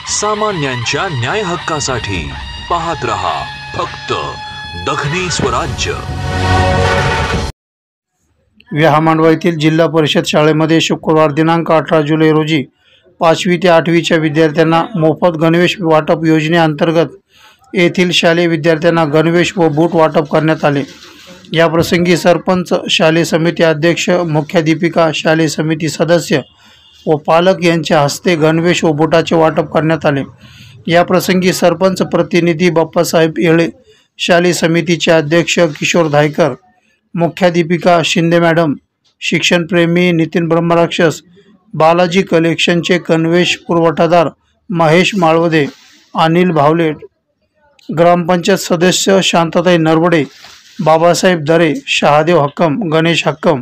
सामान्यांच्या न्याय हक्कासाठी पाहत रहा फक्त दखनी स्वराज्य। विहामांडवा येथील जिल्हा परिषद शाळेमध्ये शुक्रवार दिनांक 18 जुलै रोजी 5वी ते 8वीच्या विद्यार्थ्यांना मोफत गणवेश वाटप योजनेअंतर्गत येथील शालेय विद्यार्थ्यांना गणवेश व बूट वाटप करण्यात आले। या प्रसंगी सरपंच, शालेय समिती अध्यक्ष, मुख्याध्यापिका, शालेय समिती सदस्य व पालक यांच्या हस्ते गणवेश व बूटाचे वाटप करण्यात आले। या प्रसंगी सरपंच प्रतिनिधी बाप्पासाहेब येळे, शालेय समितीचे अध्यक्ष किशोर धायकर, मुख्याध्यापिका शिंदे मॅडम, शिक्षणप्रेमी नितीन ब्रह्मराक्षस, बालाजी कलेक्शनचे गणवेश पुरवठादार महेश माळवदे, अनिल भावले, ग्रामपंचायत सदस्य शांताताई नरवडे, बाबासाहेब दरे, शहादेव हक्कम, गणेश हक्कम,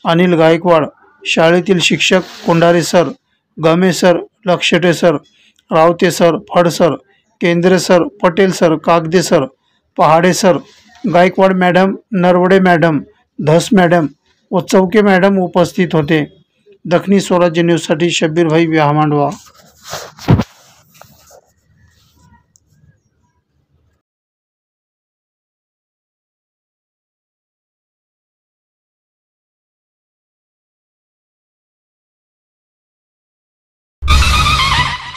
अनिल गायकवाड, शाळेतील शिक्षक Kondare sir, Game sir, Lakshate sir, Rawate sir, Phad sir, Kendre sir, Patel sir, Kagde sir, Pahade sir, Gaikwad madam, Narwade madam, Dhas madam व चौके मॅडम उपस्थित होते। दखनी स्वराज्य न्यूजसाठी शब्बीर भाई, विहामांडवा।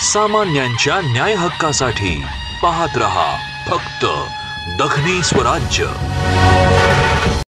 सामान्यांच्या न्याय हक्कासाठी पाहत रहा फक्त दखनी स्वराज्य।